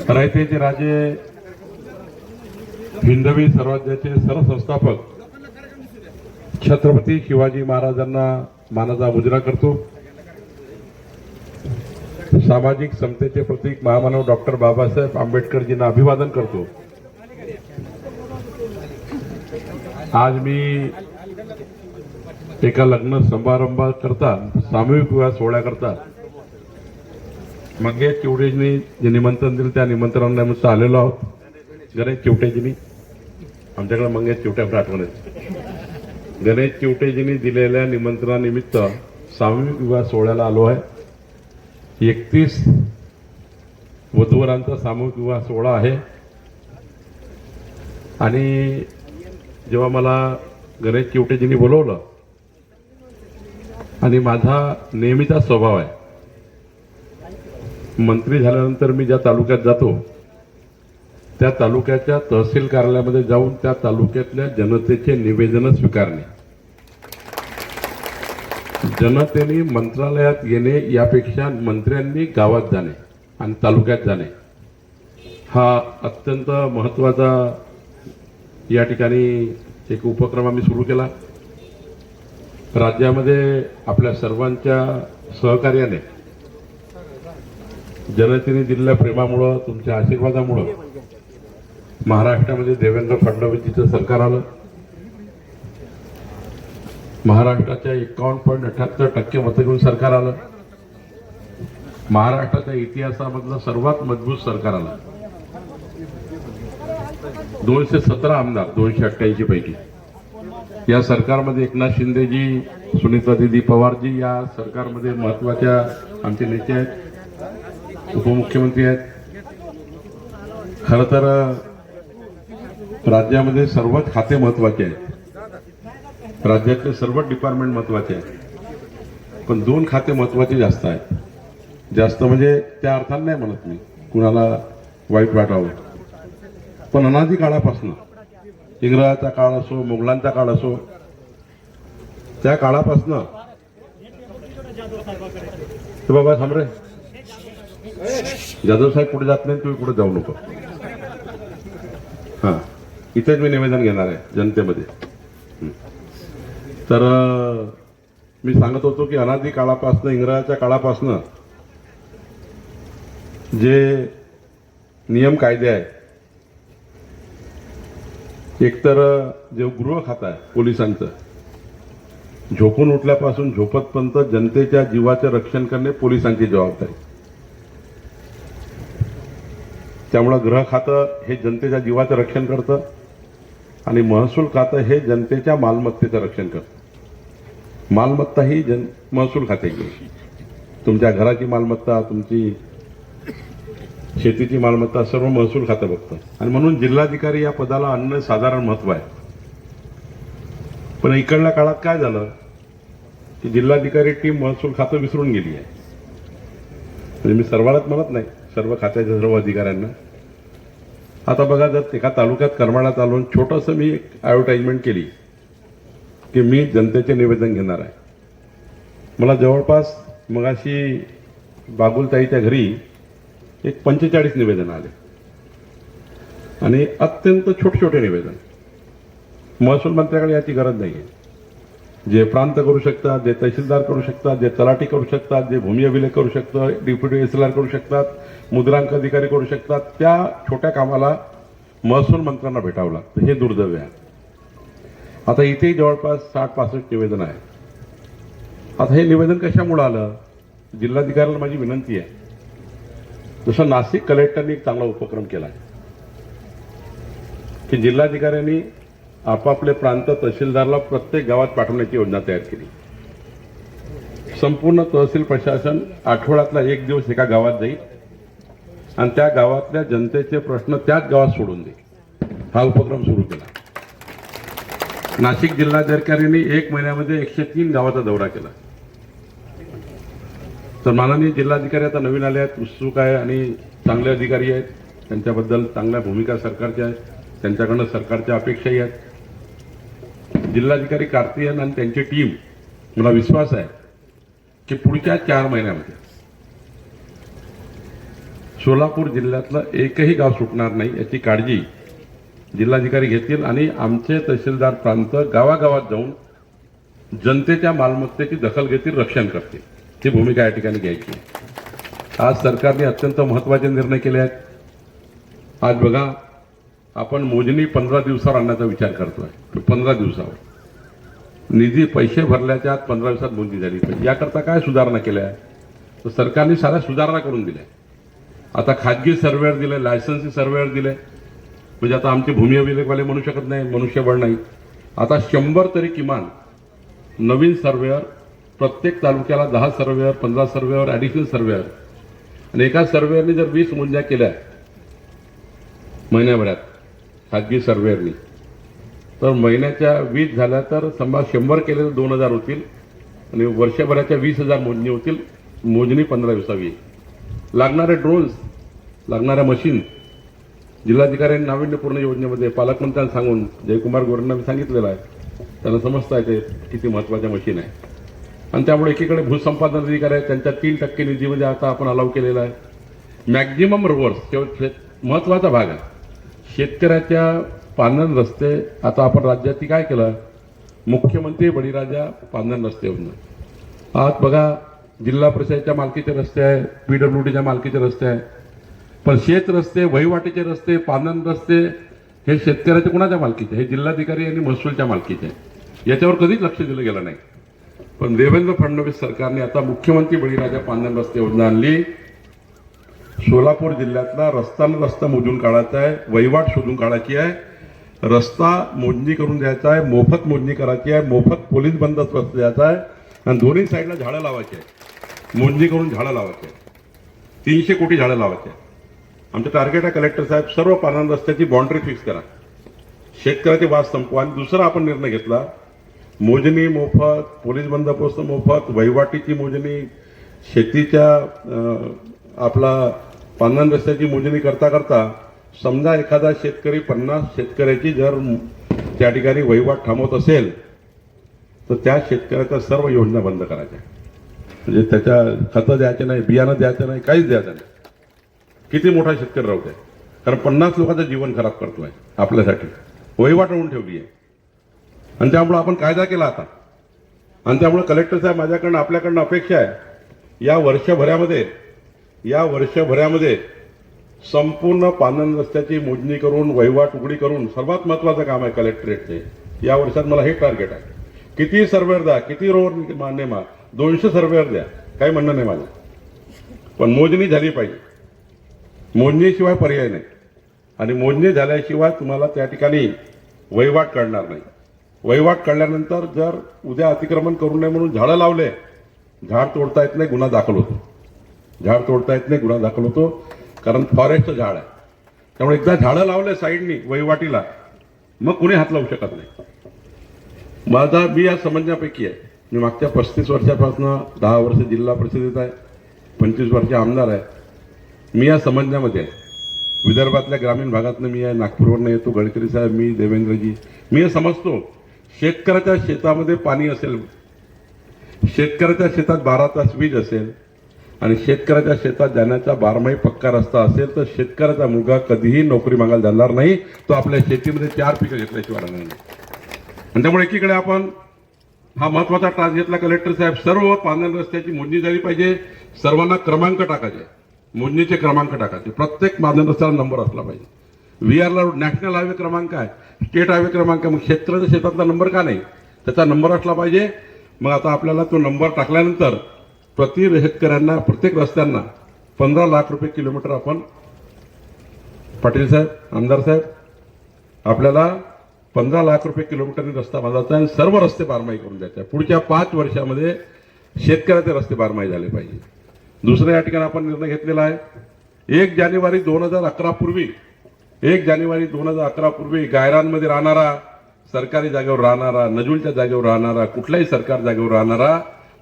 रयतेचे राजे हिंदवी स्वराज्याचे सरसंस्थापक छत्रपती शिवाजी महाराजांना मानाचा मुजरा करतो। सामाजिक समतेचे प्रतीक महामानव डॉक्टर बाबासाहेब आंबेडकरजींना अभिवादन करतो। आज मी एका लग्न समारंभाकरता सामूहिक विवाह सोहळ्याकरता मंगेश चिवटेजींनी जे निमंत्रण दिलं त्या निमंत्रणानिमित्त आलेलो आहोत। गणेश चिवटेजींनी आमच्याकडे मंगेश चिवटे आठवण आहे। गणेश चिवटेजींनी दिलेल्या निमंत्रणानिमित्त सामूहिक विवाह सोहळ्याला आलो आहे। 31 वधूवरांचा सामूहिक विवाह सोहळा आहे आणि जेव्हा मला गणेश चिवटेजींनी बोलवलं आणि माझा नेहमीचा स्वभाव आहे, मंत्री झाल्यानंतर मी ज्या तालुक्यात जातो त्या तालुक्याच्या तहसील कार्यालयामध्ये जाऊन त्या तालुक्यातल्या जनतेचे निवेदन स्वीकारणे, जनतेने मंत्रालयात येणे यापेक्षा मंत्र्यांनी गावात जाणे आणि तालुक्यात जाणे हा अत्यंत महत्त्वाचा या ठिकाणी एक उपक्रम आम्ही सुरू केला। राज्यामध्ये आपल्या सर्वांच्या सहकार्याने जनतेने दिलेल्या प्रेमामुळे तुमच्या आशीर्वादामुळे महाराष्ट्रामध्ये देवेंद्र फडणवीसजीचं सरकार आलं। महाराष्ट्राच्या 51.78% मतं घेऊन सरकार आलं। महाराष्ट्राच्या इतिहासामधलं सर्वात मजबूत सरकार आलं। 217 आमदार 288 पैकी या सरकारमध्ये एकनाथ शिंदेजी, सुनीता दीदी पवारजी या सरकारमध्ये महत्वाच्या आमचे नेते आहेत, उपमुख्यमंत्री आहेत। खरं तर राज्यामध्ये सर्वच खाते महत्वाचे आहेत, राज्यातले सर्व डिपार्टमेंट महत्वाचे आहेत, पण 2 खाते महत्वाचे जास्त आहेत। जास्त म्हणजे त्या अर्थाने नाही म्हणत मी, कुणाला वाईट वाटावं, पण अनादी काळापासून इंग्रजाचा काळ असो, मुघलांचा काळ असो, त्या काळापासून बाबा थांबरे जाधव साहेब पुढे जात नाही, तुम्ही पुढे जाऊ नको। हा, इथेच मी निवेदन घेणार आहे जनतेमध्ये। तर मी सांगत होतो की अनादी काळापासून, इंग्रजाच्या काळापासून जे नियम कायदे आहेत, एकतर जे गृह खातं आहे पोलिसांचं, झोपून उठल्यापासून झोपतपर्यंत जनतेच्या जीवाचे रक्षण करणे पोलिसांची जबाबदारी। त्यामुळे गृह खातं हे जनतेच्या जीवाचं रक्षण करतं आणि महसूल खातं हे जनतेच्या मालमत्तेचं रक्षण करतं। मालमत्ता ही महसूल खात्याची, तुमच्या घराची मालमत्ता, तुमची शेतीची मालमत्ता सर्व महसूल खातं बघतं आणि म्हणून जिल्हाधिकारी या पदाला आणणं साधारण महत्व आहे। पण इकडल्या काळात काय झालं की जिल्हाधिकारी टीम महसूल खातं विसरून गेली आहे। म्हणजे मी सर्वांनाच म्हणत नाही, सर्व खात्याच्या सर्व अधिकाऱ्यांना। आता बघा, जर एका तालुक्यात करमाळ्यात आलो, छोटंसं मी एक ॲडव्हर्टाइजमेंट केली की मी जनतेचे निवेदन घेणार आहे। मला जवळपास मगाशी बागुलताईच्या घरी एक 45 निवेदन आले आणि अत्यंत छोटे छोटे निवेदन। महसूल मंत्र्याकडे याची गरज नाही आहे। जे प्रांत करू शकतात, जे तहसीलदार करू शकतात, जे तलाठी करू शकतात, जे भूमी अभिलेख करू शकतात, डेप्युटी तहसीलदार करू शकतात, मुद्रांक अधिकारी करू शकतात, त्या छोट्या कामाला महसूल मंत्र्यांना भेटावं लागतं। हे दुर्दैव आहे। आता इथे जवळपास 60-65 निवेदन आहे। आता हे निवेदन कशामुळे आलं? जिल्हाधिकाऱ्याला माझी विनंती आहे, जसं नाशिक कलेक्टरनी एक चांगला उपक्रम केला की जिल्हाधिकाऱ्यांनी आपापले प्रांत तहसीलदारला प्रत्येक गावात पाठवण्याची योजना तयार केली। संपूर्ण तहसील प्रशासन आठवड्यातला 1 दिवस एका गावात जाईल आणि त्या गावातल्या जनतेचे प्रश्न त्याच गावात सोडून देईल। हा उपक्रम सुरू केला। नाशिक जिल्हाधिकाऱ्यांनी 1 महिन्यामध्ये 103 गावाचा दौरा केला। तर माननीय जिल्हाधिकारी आता नवीन आले आहेत, उत्सुक आहे आणि चांगले अधिकारी आहेत, त्यांच्याबद्दल चांगल्या भूमिका सरकारच्या आहेत, त्यांच्याकडनं सरकारच्या अपेक्षाही आहेत। जिल्हाधिकारी कार्तियन आणि त्यांची टीम, मला विश्वास आहे की पुढच्या 4 महिन्यामध्ये सोलापूर जिल्ह्यातलं एकही गाव सुटणार नाही याची काळजी जिल्हाधिकारी घेतील आणि आमचे तहसीलदार प्रांत गावागावात जाऊन जनतेच्या मालमत्तेची दखल घेतील, रक्षण करतील. ही भूमिका या ठिकाणी घ्यायची. आज सरकारने अत्यंत महत्त्वाचे निर्णय केले आहेत. आज बघा, आपण मोजणी 15 दिवसावर आणण्याचा विचार करतोय. 15 दिवसावर निधी पैसे भरल्याच्या आत 15 दिवसात मोजणी झाली पाहिजे. याकरता काय सुधारणा केल्या आहे? तर सरकारने साऱ्या सुधारणा करून दिल्या. आता खाजगी सर्वेअर दिले, लायसन्सी सर्वेअर दिले. म्हणजे आता आमचे भूमी अभिलेखवाले म्हणू शकत नाही, मनुष्यबळ नाही. आता 100 तरी किमान नवीन सर्वेअर, प्रत्येक तालुक्याला 10 सर्वेअर, 15 सर्वेअर, ॲडिशनल सर्वेअर. आणि एका सर्वेअरने जर 20 मोजण्या केल्या महिन्याभरात खाजगी सर्वेअरनी, तर महिन्याच्या 20 झाल्या तर समजा 100 केले तर 2000 होतील आणि वर्षभराच्या 20,000 मोजणी होतील. मोजणी 15 दिवसावी. लागणारे ड्रोन्स, लागणाऱ्या मशीन जिल्हाधिकाऱ्यांनी नाविन्यपूर्ण योजनेमध्ये पालकमंत्र्यांना सांगून जयकुमार गोरेंना मी सांगितलेलं आहे. त्यांना समजता येते किती महत्त्वाच्या मशीन आहे. आणि त्यामुळे एकीकडे भूसंपादन अधिकारी आहे, त्यांच्या 3% निधीमध्ये आता आपण अलाव केलेला आहे. मॅक्झिमम रोवर्स महत्त्वाचा भाग आहे. शेतकऱ्याच्या पांधन रस्ते आता आपण राज्यात काय केलं, मुख्यमंत्री बळीराजा पांधन रस्ते योजना. आज बघा, जिल्हा परिषदेच्या मालकीचे रस्ते आहे, PWDच्या मालकीचे रस्ते आहे. पण शेत रस्ते, वहिवाटीचे रस्ते, पांधन रस्ते हे शेतकऱ्याच्या कुणाच्या मालकीचे? हे जिल्हाधिकारी आणि महसूलच्या मालकीचे. याच्यावर कधीच लक्ष दिलं गेलं नाही. पण देवेंद्र फडणवीस सरकारने आता मुख्यमंत्री बळीराजा पांधन रस्ते योजना आणली. सोलापूर जिल्ह्यातला रस्ता मोजून काढायचा आहे, वहिवाट शोधून काढायची आहे, रस्ता मोजणी करून द्यायचा आहे, मोफत मोजणी करायची आहे, मोफत पोलीस बंदोबस्त द्यायचा आहे आणि दोन्ही साईडला झाडं लावायची आहे. मोजणी करून झाडं लावायची आहे. 300 कोटी झाडं लावायची आहे. आमचं टार्गेट आहे कलेक्टर साहेब, सर्व पांधन रस्त्याची बाउंड्री फिक्स करा, शेतकऱ्याचे वाद संपवा. आणि दुसरा आपण निर्णय घेतला, मोजणी मोफत, पोलीस बंदोबस्त मोफत, वहिवाटीची मोजणी, शेतीच्या आपला पांधन रस्त्याची मोजणी करता करता समजा एखादा शेतकरी 50 शेतकऱ्याची जर त्या ठिकाणी वहिवाट थांबवत असेल तर त्या शेतकऱ्याच्या सर्व योजना बंद करायच्या. म्हणजे त्याच्या खतं द्यायचे नाही, बियाणं द्यायचं नाही, काहीच द्यायचं नाही. किती मोठा शेतकरी राहू द्या, कारण 50 लोकांचं जीवन खराब करतोय आपल्यासाठी, वहिवाट होऊन ठेवली आहे. आणि त्यामुळे आपण कायदा केला आता. आणि त्यामुळे कलेक्टर साहेब, माझ्याकडनं आपल्याकडनं अपेक्षा आहे, या वर्षभरामध्ये संपूर्ण पांधन रस्त्याची मोजणी करून, वहिवाट उघडी करून, सर्वात महत्त्वाचं काम आहे कलेक्टरेटचे. या वर्षात मला हे टार्गेट आहे. किती सर्वेअर द्या, किती रोवर मान्य 200 सर्वेअर द्या, काही म्हणणं नाही माझं, पण मोजणी झाली पाहिजे. मोजणीशिवाय पर्याय नाही. आणि मोजणी झाल्याशिवाय तुम्हाला त्या ठिकाणी वहिवाट काढणार नाही. वहिवाट काढल्यानंतर जर उद्या अतिक्रमण करू नये म्हणून झाडं लावले, झाड तोडता येत नाही, गुन्हा दाखल होतो. झाड तोडता येत नाही, गुन्हा दाखल होतो, कारण फॉरेस्टचं झाड आहे. त्यामुळे एकदा झाडं लावले साईडनी वहिवाटीला, मग कुणी हात लावू शकत नाही. मी या समजण्यापैकी आहे. मी मागच्या 35 वर्षापासून 10 वर्ष जिल्हा परिषदेत आहे, 25 वर्ष आमदार आहे. मी या समजण्यामध्ये आहे. विदर्भातल्या ग्रामीण भागातनं मी आहे, नागपूरवरनं येतो, गडकरी साहेब, मी, देवेंद्रजी. मी हे समजतो, शेतकऱ्याच्या शेतामध्ये पाणी असेल, शेतकऱ्याच्या शेतात 12 तास वीज असेल आणि शेतकऱ्याच्या शेतात जाण्याचा 12माही पक्का रस्ता असेल तर शेतकऱ्याचा मुलगा कधीही नोकरी मागायला जाणार नाही. तो आपल्या शेतीमध्ये 4 पिकं घेतल्याशिवाय राहणार नाही. आणि त्यामुळे एकीकडे आपण हा महत्त्वाचा टास्क घेतला कलेक्टर साहेब, सर्व पांधन रस्त्याची मोजणी झाली पाहिजे. सर्वांना क्रमांक टाकायचे, मोजणीचे क्रमांक टाकायचे. प्रत्येक पांधन रस्त्याला नंबर असला पाहिजे. VRला नॅशनल हायवे क्रमांक आहे, स्टेट हायवे क्रमांक, मग शेतकऱ्याच्या शेतातला नंबर का नाही, त्याचा नंबर असला पाहिजे. मग आता आपल्याला तो नंबर टाकल्यानंतर प्रति शेतकऱ्यांना, प्रत्येक रस्त्यांना 15 लाख रुपये किलोमीटर आपण, पाटील साहेब, आमदार साहेब, आपल्याला 15 लाख रुपये किलोमीटरने रस्ता बांधायचा आणि सर्व रस्ते बारमाही करून द्यायचे. पुढच्या 5 वर्षामध्ये शेतकऱ्याचे रस्ते बारमाही झाले पाहिजे. दुसरं या ठिकाणी आपण निर्णय घेतलेला आहे, 1 जानेवारी 2011 पूर्वी, 1 जानेवारी 2011 पूर्वी गायरांमध्ये राहणारा, सरकारी जागेवर राहणारा, नजूलच्या जागेवर राहणारा, कुठल्याही सरकार जागेवर राहणारा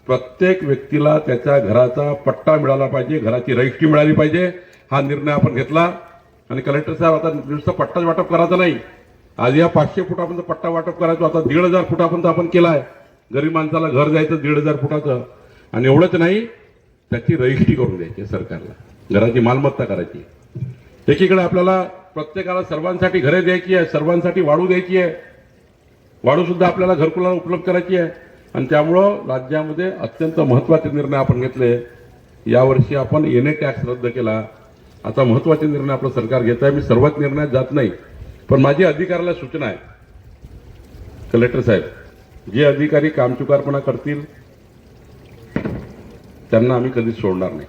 प्रत्येक व्यक्तीला त्याच्या घराचा पट्टा मिळाला पाहिजे, घराची रजिस्ट्री मिळाली पाहिजे. हा निर्णय आपण घेतला. आणि कलेक्टर साहेब, आता नुसतं पट्टाच वाटप करायचं नाही. आज या 500 फुटापर्यंत पट्टा वाटप करायचो, आता 1,500 फुटापर्यंत आपण केला आहे. गरीब माणसाला घर जायचं 1,500 फुटाचं. आणि एवढंच नाही, त्याची रजिस्ट्री करून द्यायची सरकारला. घराची मालमत्ता करायची. एकीकडे आपल्याला प्रत्येकाला सर्वांसाठी घरे द्यायची आहे, सर्वांसाठी वाढू द्यायची आहे, वाढू सुद्धा आपल्याला घरकुलाला उपलब्ध करायची आहे. आणि त्यामुळं राज्यामध्ये अत्यंत महत्त्वाचे निर्णय आपण घेतले. यावर्षी आपण एनए टॅक्स रद्द केला. आता महत्त्वाचे निर्णय आपलं सरकार घेत आहे. मी सर्वच निर्णयात जात नाही, पण माझी अधिकाऱ्याला सूचना आहे, कलेक्टर साहेब, जे अधिकारी कामचुकारपणा करतील त्यांना आम्ही कधीच सोडणार नाही.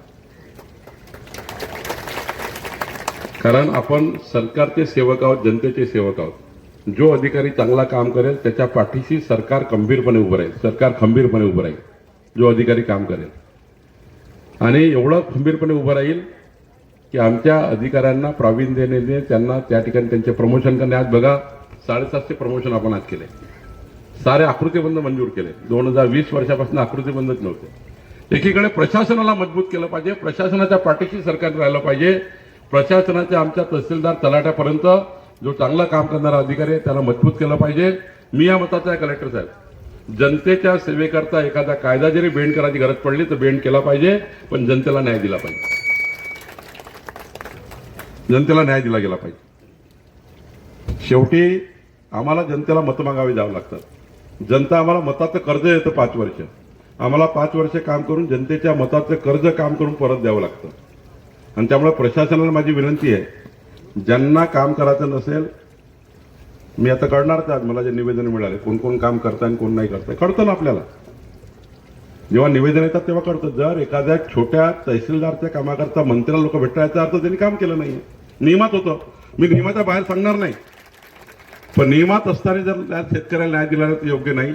कारण आपण सरकारचे सेवक आहोत, जनतेचे सेवक आहोत. जो अधिकारी चांगला काम करेल त्याच्या पाठीशी सरकार खंबीरपणे उभं राहील, सरकार खंबीरपणे उभं राहील. जो अधिकारी काम करेल आणि एवढं खंबीरपणे उभं राहील की आमच्या अधिकाऱ्यांना प्रावीण्य देणे, त्यांना त्या ठिकाणी त्यांचे प्रमोशन करणे. आज बघा 750 प्रमोशन आपण आज केले, सारे आकृतीबंध मंजूर केले. 2020 वर्षापासून आकृतीबंधच नव्हते. एकीकडे प्रशासनाला मजबूत केलं पाहिजे, प्रशासनाच्या पाठीशी सरकार राहिलं पाहिजे. प्रशासनाच्या आमच्या तहसीलदार तलाट्यापर्यंत जो चांगलं काम करणारा अधिकारी आहे त्याला मजबूत केलं पाहिजे. मी या मताचा आहे कलेक्टर साहेब, जनतेच्या सेवेकरता एखादा कायदा जरी बेंड करायची गरज पडली तर बेंड केला पाहिजे, पण जनतेला न्याय दिला पाहिजे, जनतेला न्याय दिला गेला पाहिजे. शेवटी आम्हाला जनतेला मतं मागावी जावं लागतं. जनता आम्हाला मताचं कर्ज येतं 5 वर्ष, आम्हाला 5 वर्ष काम करून जनतेच्या मताचं कर्ज काम करून परत द्यावं लागतं. आणि त्यामुळे प्रशासनाला माझी विनंती आहे, ज्यांना काम करायचं नसेल, मी आता कळणारच आज मला जे निवेदन मिळाले कोण कोण काम करतं आणि कोण नाही करतं, कळतं ना आपल्याला. जेव्हा निवेदन येतात तेव्हा कळतं. जर एखाद्या छोट्या तहसीलदारच्या कामाकरता मंत्र्याला लोक भेटायचा अर्थ त्यांनी काम केलं नाही, नियमात होतं. मी नियमाच्या बाहेर सांगणार नाही, पण नियमात असताना जर शेतकऱ्याला न्याय दिला तर योग्य नाही.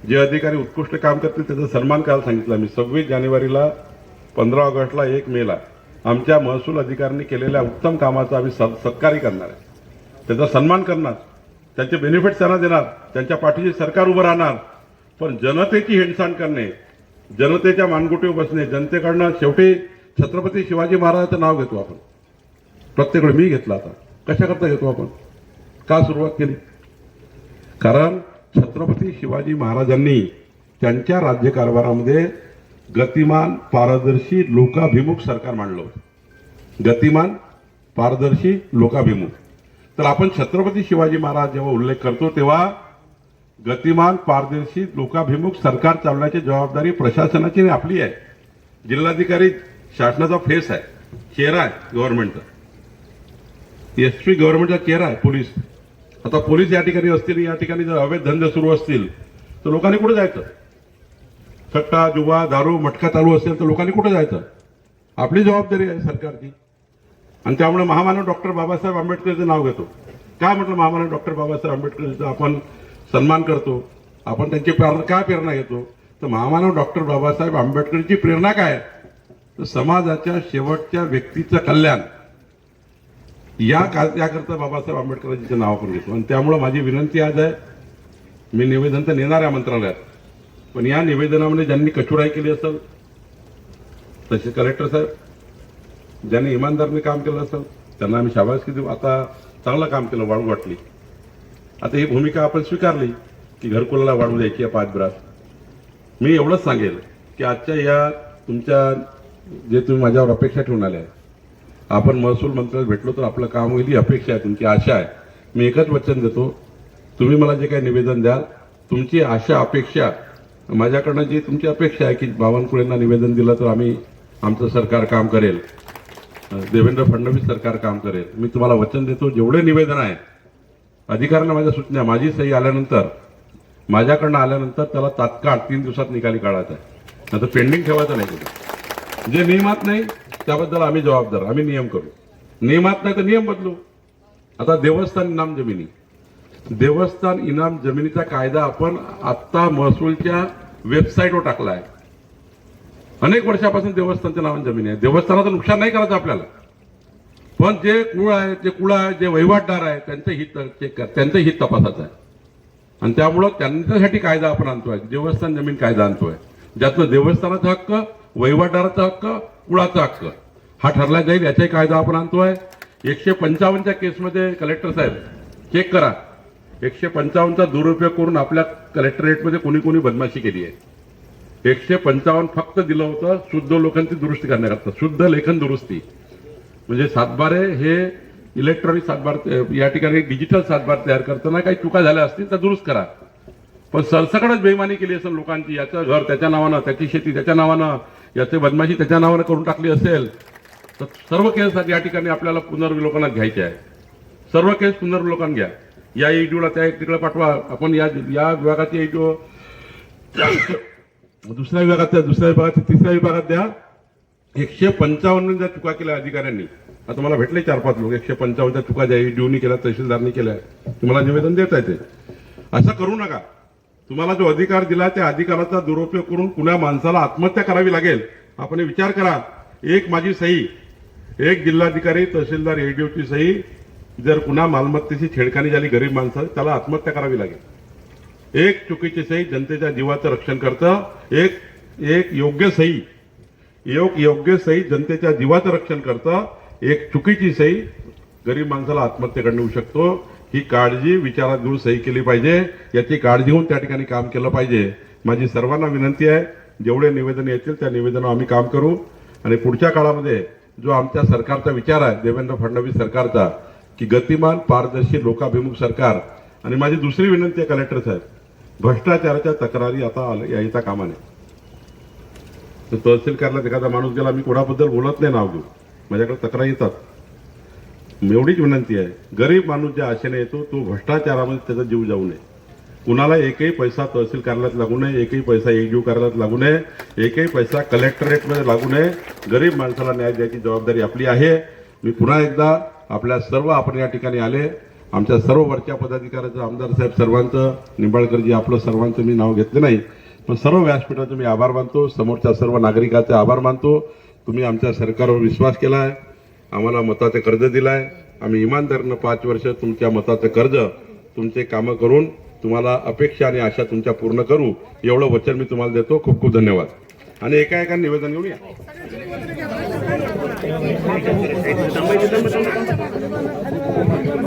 जे अधिकारी उत्कृष्ट काम करतील त्याचा सन्मान करायला सांगितलं मी. 26 जानेवारीला, 15 ऑगस्टला, 1 मेला आमच्या महसूल अधिकाऱ्यांनी केलेल्या उत्तम कामाचा आम्ही सत्कारही करणार आहे, त्याचा सन्मान करणार, त्यांचे बेनिफिट्स त्यांना देणार, त्यांच्या पाठीशी सरकार उभं राहणार. पण जनतेची हेळसांड करणे, जनतेच्या मानगुटीवर बसणे, जनतेकडनं शेवटी छत्रपती शिवाजी महाराजांचं नाव घेतो आपण प्रत्येक वेळी. मी घेतलं, आता कशाकरता घेतो आपण, का सुरुवात केली? कारण छत्रपती शिवाजी महाराजांनी त्यांच्या राज्यकारभारामध्ये गतिमान, पारदर्शी, लोकाभिमुख सरकार मांडलं होतं. गतिमान, पारदर्शी, लोकाभिमुख. तर आपण छत्रपती शिवाजी महाराज जेव्हा उल्लेख करतो तेव्हा गतिमान, पारदर्शी, लोकाभिमुख सरकार चालवण्याची जबाबदारी प्रशासनाची आपली आहे. जिल्हाधिकारी शासनाचा फेस आहे, चेहरा आहे गव्हर्नमेंटचा. एसपी गव्हर्नमेंटचा चेहरा आहे, पोलीस. आता पोलीस या ठिकाणी असतील, या ठिकाणी जर अवैध धंदे सुरू असतील तर लोकांनी कुठे जायचं? सट्टा, जुवा, दारू, मटका चालू असेल तर लोकांनी कुठे जायचं? आपली जबाबदारी आहे सरकारची. आणि त्यामुळे महामानव डॉक्टर बाबासाहेब आंबेडकरचं नाव घेतो. काय म्हटलं, महामानव डॉक्टर बाबासाहेब आंबेडकरचा आपण सन्मान करतो, आपण त्यांची काय प्रेरणा घेतो? तर महामानव डॉक्टर बाबासाहेब आंबेडकरची प्रेरणा काय? तर समाजाच्या शेवटच्या व्यक्तीचं कल्याण, याकरता बाबासाहेब आंबेडकरांचं नाव आपण घेतो. आणि त्यामुळे माझी विनंती आज आहे, मी निवेदन तर नेणार आहे मंत्रालयात, पण या निवेदनामध्ये ज्यांनी कचुराई केली असेल, तसे कलेक्टर साहेब, ज्यांनी इमानदारीने काम केलं असेल त्यांना आम्ही शाबासकी देऊ. आता चांगलं काम केलं, वाढू वाटली. आता ही भूमिका आपण स्वीकारली की घरकुलाला वाढू द्यायची आहे 5 ब्रास. मी एवढंच सांगेल की आजच्या या तुमच्या जे तुम्ही माझ्यावर अपेक्षा ठेवून आल्या आहे, आपण महसूल मंत्र्याला भेटलो तर आपलं काम होईल ही अपेक्षा आहे, तुमची आशा आहे. मी एकच वचन देतो, तुम्ही मला जे काही निवेदन द्याल, तुमची आशा, अपेक्षा, माझ्याकडनं जी तुमची अपेक्षा आहे की बावनकुळेंना निवेदन दिलं तर आमचं सरकार काम करेल, देवेंद्र फडणवीस सरकार काम करेल. मी तुम्हाला वचन देतो, जेवढे निवेदन आहे अधिकाऱ्यांना माझ्या सूचना, माझी सही आल्यानंतर, माझ्याकडनं आल्यानंतर त्याला तात्काळ 3 दिवसात निकाली काढायचा आहे. आता पेंडिंग ठेवायचं नाही कुठे. जे नियमात नाही त्याबद्दल आम्ही जबाबदार, आम्ही नियम करू. नियमात नाही तर नियम बदलू. आता देवस्थान इनाम जमिनी, देवस्थान इनाम जमिनीचा कायदा आपण आत्ता महसूलच्या वेबसाईटवर टाकला आहे. अनेक वर्षापासून देवस्थानच्या नावाने जमीन आहे. देवस्थानाचं नुकसान नाही करायचं आपल्याला, पण जे कुळ आहे, जे कुळ आहे, जे वहिवाटदार आहे त्यांचं हित चेक कर, त्यांचं हित तपासायचं आहे. आणि त्यामुळं त्यांच्यासाठी कायदा आपण आणतोय, देवस्थान जमीन कायदा आणतोय, ज्यातनं देवस्थानाचा हक्क, वहिवाटदाराचा हक्क, कुळाचा हक्क हा ठरला जाईल, याचाही कायदा आपण आणतोय. 155च्या केसमध्ये कलेक्टर साहेब चेक करा, 155चा दुरुपयोग करून आपल्या कलेक्टरेटमध्ये कोणी कोणी बदमाशी केली आहे. 155 फक्त दिलं होतं शुद्ध लोकांची दुरुस्ती करण्याकरता, शुद्ध लेखन दुरुस्ती. म्हणजे सातबारे हे इलेक्ट्रॉनिक सातबार, या ठिकाणी डिजिटल सातबार तयार करताना काही चुका झाल्या असतील तर दुरुस्त करा. पण सरसकटच बेईमानी केली असेल लोकांची, याचं घर त्याच्या नावानं, त्याची शेती त्याच्या नावानं, याचे बदमाशी त्याच्या नावानं करून टाकली असेल तर सर्व केस या ठिकाणी आपल्याला पुनर्विलोकनात घ्यायचे आहे. सर्व केस पुनर्विलोकन घ्या. या ईडीओला त्या तिकडे पाठवा. आपण या विभागाची ईडीओ दुसऱ्या विभागात तिसऱ्या विभागात द्या. 155 ज्या चुका केल्या अधिकाऱ्यांनी, आता मला भेटले 4-5 लोक, 155 चुका ज्या ईडीओनी केल्या, तहसीलदारनी केल्या, तुम्हाला निवेदन देता येते. असं करू नका. तुम्हाला जो अधिकार दिला त्या अधिकाराचा दुरुपयोग करून कुणा माणसाला आत्महत्या करावी लागेल, आपण विचार करा. एक माझी सही, एक जिल्हाधिकारी, तहसीलदार, ईडीओची सही, जर कुणा मालमत्तेची छेडखानी झाली गरीब माणसं, त्याला आत्महत्या करावी लागेल. एक चुकीची सही जनतेच्या जीवाचं रक्षण करतं. एक योग्य सही जनतेच्या जीवाचं रक्षण करतं. एक चुकीची सही गरीब माणसाला आत्महत्येकडे नेऊ शकतो. ही काळजी विचारात घेऊन सही केली पाहिजे. याची काळजी घेऊन त्या ठिकाणी काम केलं पाहिजे. माझी सर्वांना विनंती आहे, जेवढे निवेदन येतील त्या निवेदनावर आम्ही काम करू. आणि पुढच्या काळामध्ये जो आमच्या सरकारचा विचार आहे, देवेंद्र फडणवीस सरकारचा, की गतिमान, पारदर्शी, लोकाभिमुख सरकार. आणि माझी दुसरी विनंती आहे कलेक्टर साहेब, भ्रष्टाचाराच्या तक्रारी आता यायचा कामा नाही. तर तहसील कार्यालयात एखादा माणूस गेला, मी कोणाबद्दल बोलत नाही नाव घेऊ, माझ्याकडे तक्रार येतात. एवढीच विनंती आहे, गरीब माणूस ज्या आशेने येतो तो भ्रष्टाचारामध्ये त्याचा जीव जाऊ नये. कुणाला एकही पैसा तहसील कार्यालयात लागू नये, एकही पैसा ईडीओ कार्यालयात लागू नये, एकही पैसा कलेक्टरेटमध्ये लागू नये. गरीब माणसाला न्याय द्यायची जबाबदारी आपली आहे. मी पुन्हा एकदा आपल्या सर्व, आपण या ठिकाणी आले, आमच्या सर्व वरच्या पदाधिकाऱ्याचं, आमदार साहेब सर्वांचं, निंबाळकरजी आपलं सर्वांचं मी नाव घेतलं नाही, पण सर्व व्यासपीठाचं मी आभार मानतो. समोरच्या सर्व नागरिकांचे आभार मानतो. तुम्ही आमच्या सरकारवर विश्वास केला आहे, आम्हाला मताचं कर्ज दिलाय. आम्ही इमानदारीनं 5 वर्ष तुमच्या मताचं कर्ज, तुमचे कामं करून तुम्हाला अपेक्षा आणि आशा तुमच्या पूर्ण करू, एवढं वचन मी तुम्हाला देतो. खूप खूप धन्यवाद. आणि एका निवेदन घेऊन या.